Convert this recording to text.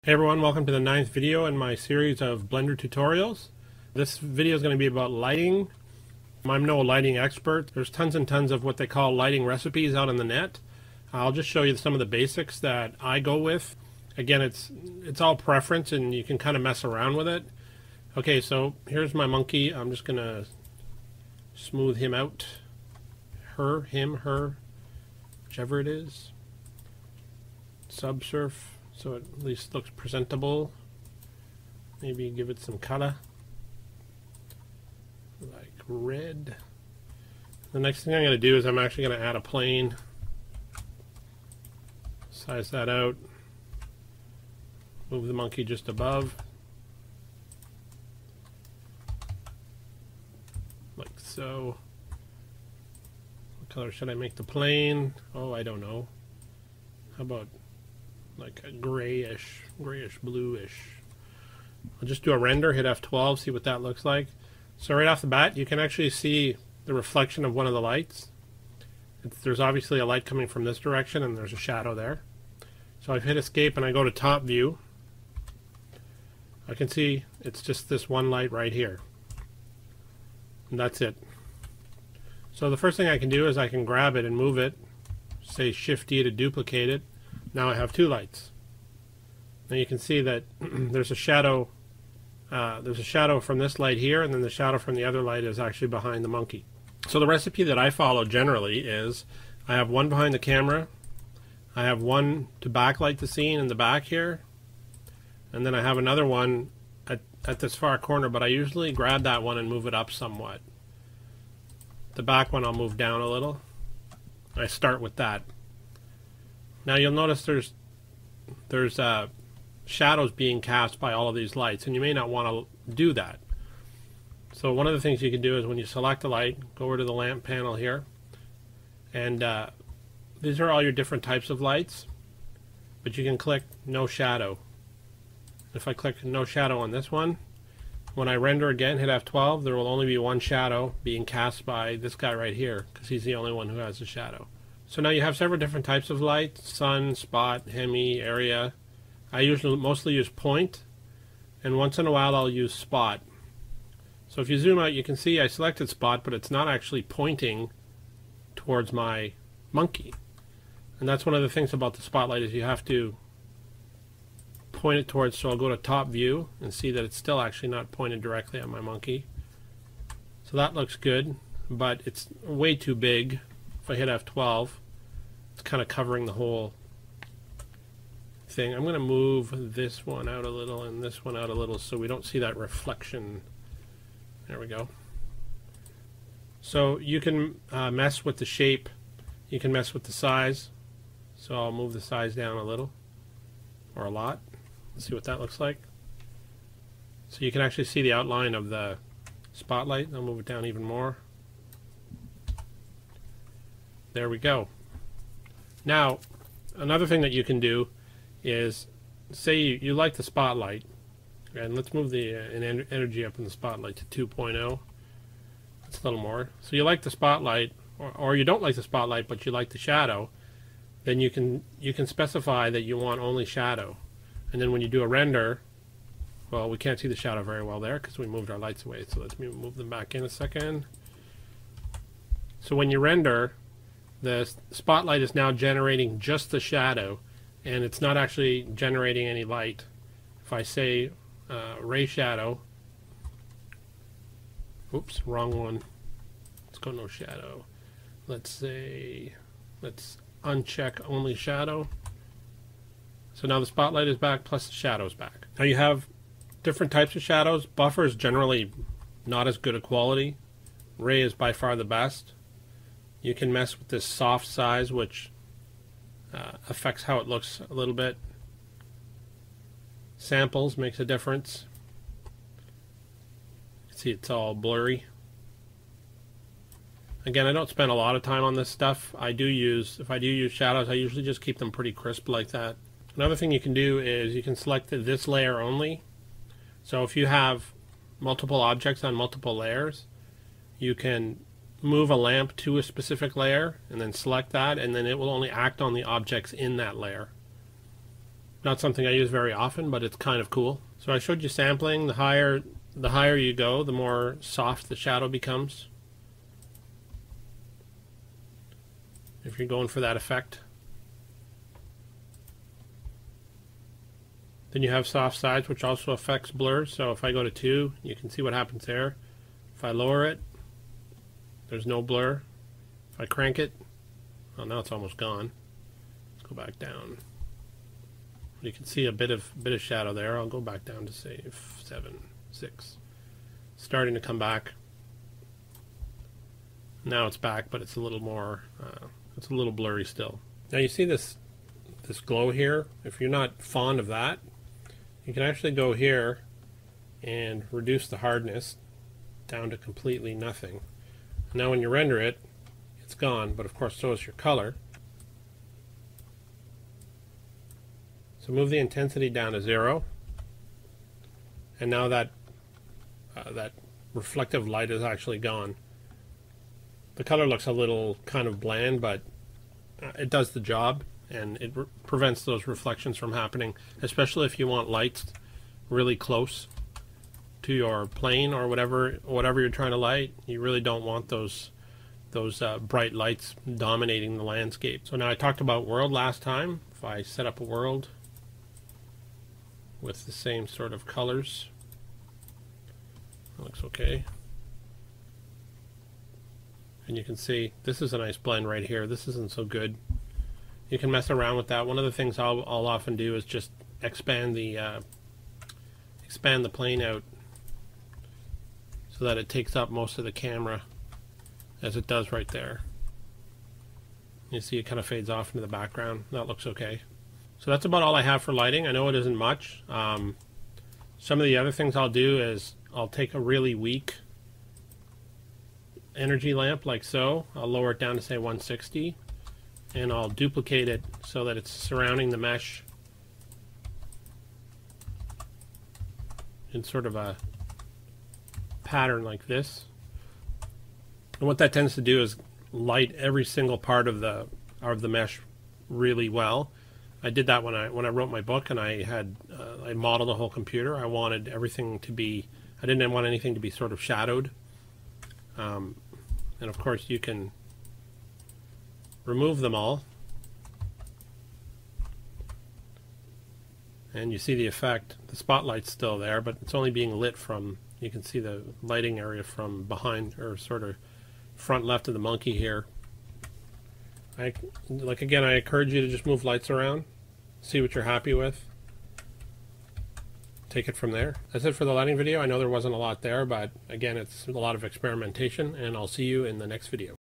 Hey everyone, welcome to the 9th video in my series of Blender tutorials. This video is going to be about lighting. I'm no lighting expert. There's tons and tons of what they call lighting recipes out on the net. I'll just show you some of the basics that I go with. Again, it's all preference and you can kind of mess around with it. Okay, so here's my monkey. I'm just going to smooth him out. Him, her, whichever it is. Subsurf. So it at least looks presentable. Maybe give it some color, like red. The next thing I'm going to do is I'm actually going to add a plane. Size that out. Move the monkey just above. Like so. What color should I make the plane? Oh, I don't know. How about like a grayish bluish. I'll just do a render, hit F12, see what that looks like. So right off the bat you can actually see the reflection of one of the lights. There's obviously a light coming from this direction and there's a shadow there. So I've hit escape and I go to top view. I can see it's just this one light right here. And that's it. So the first thing I can do is I can grab it and move it. Say Shift D to duplicate it. Now I have two lights. Now you can see that there's a shadow. There's a shadow from this light here, and then the shadow from the other light is actually behind the monkey. So the recipe that I follow generally is I have one behind the camera, I have one to backlight the scene in the back here, and then I have another one at this far corner, but I usually grab that one and move it up somewhat. The back one I'll move down a little. I start with that. Now you'll notice there's shadows being cast by all of these lights, and you may not want to do that. So one of the things you can do is when you select a light, go over to the lamp panel here, and these are all your different types of lights, but you can click no shadow. If I click no shadow on this one, when I render again, hit F12, there will only be one shadow being cast by this guy right here, because he's the only one who has a shadow. So now you have several different types of light: sun, spot, hemi, area. I mostly use point, and once in a while I'll use spot. So if you zoom out, you can see I selected spot, but it's not actually pointing towards my monkey. And that's one of the things about the spotlight, is you have to point it towards. So I'll go to top view and see that it's still actually not pointed directly at my monkey. So that looks good, but it's way too big. If I hit F12, it's kind of covering the whole thing. I'm going to move this one out a little and this one out a little so we don't see that reflection. There we go. So you can mess with the shape, you can mess with the size. So I'll move the size down a little, or a lot. Let's see what that looks like. So you can actually see the outline of the spotlight. I'll move it down even more. There we go. Now, another thing that you can do is, say you like the spotlight, and let's move the energy up in the spotlight to 2.0. That's a little more. So you like the spotlight, or you don't like the spotlight, but you like the shadow. Then you can specify that you want only shadow, and then when you do a render, well, we can't see the shadow very well there because we moved our lights away. So let's move them back in a second. So when you render, the spotlight is now generating just the shadow, and it's not actually generating any light. If I say ray shadow, oops, wrong one. Let's go no shadow. Let's uncheck only shadow. So now the spotlight is back plus the shadow is back. Now you have different types of shadows. Buffer is generally not as good a quality. Ray is by far the best. You can mess with this soft size, which affects how it looks a little bit. Samples makes a difference. You can see it's all blurry. Again, I don't spend a lot of time on this stuff. If I do use shadows, I usually just keep them pretty crisp like that. Another thing you can do is you can select this layer only. So if you have multiple objects on multiple layers, you can move a lamp to a specific layer and then select that, and then it will only act on the objects in that layer. Not something I use very often, but it's kind of cool. So I showed you sampling. The higher you go, the more soft the shadow becomes, if you're going for that effect. Then you have soft sides, which also affects blur. So if I go to 2, you can see what happens there. If I lower it, there's no blur. If I crank it, well, now it's almost gone. Let's go back down. You can see a bit of shadow there. I'll go back down to say 7, 6. Starting to come back. Now it's back, but it's a little more. It's a little blurry still. Now you see this glow here. If you're not fond of that, you can actually go here and reduce the hardness down to completely nothing. Now when you render it, it's gone, but of course so is your color. So move the intensity down to 0, and now that reflective light is actually gone. The color looks a little kind of bland, but it does the job, and it prevents those reflections from happening, especially if you want lights really close to your plane or whatever you're trying to light. You really don't want those bright lights dominating the landscape. So now I talked about world last time. If I set up a world with the same sort of colors, that looks okay. And you can see this is a nice blend right here. This isn't so good. You can mess around with that. One of the things I'll often do is just expand the plane out so that it takes up most of the camera, as it does right there. You see it kind of fades off into the background. That looks okay. So that's about all I have for lighting. I know it isn't much. Some of the other things I'll do is I'll take a really weak energy lamp like so. I'll lower it down to say 160, and I'll duplicate it so that it's surrounding the mesh in sort of a pattern like this. And what that tends to do is light every single part of the mesh really well. I did that when I wrote my book, and I modeled the whole computer. I wanted everything to be, I didn't want anything to be sort of shadowed. And of course you can remove them all, and you see the effect. The spotlight's still there, but it's only being lit from, you can see the lighting area from behind, or sort of front left of the monkey here. Again, I encourage you to just move lights around, see what you're happy with, take it from there. That's it for the lighting video. I know there wasn't a lot there, but again, it's a lot of experimentation, and I'll see you in the next video.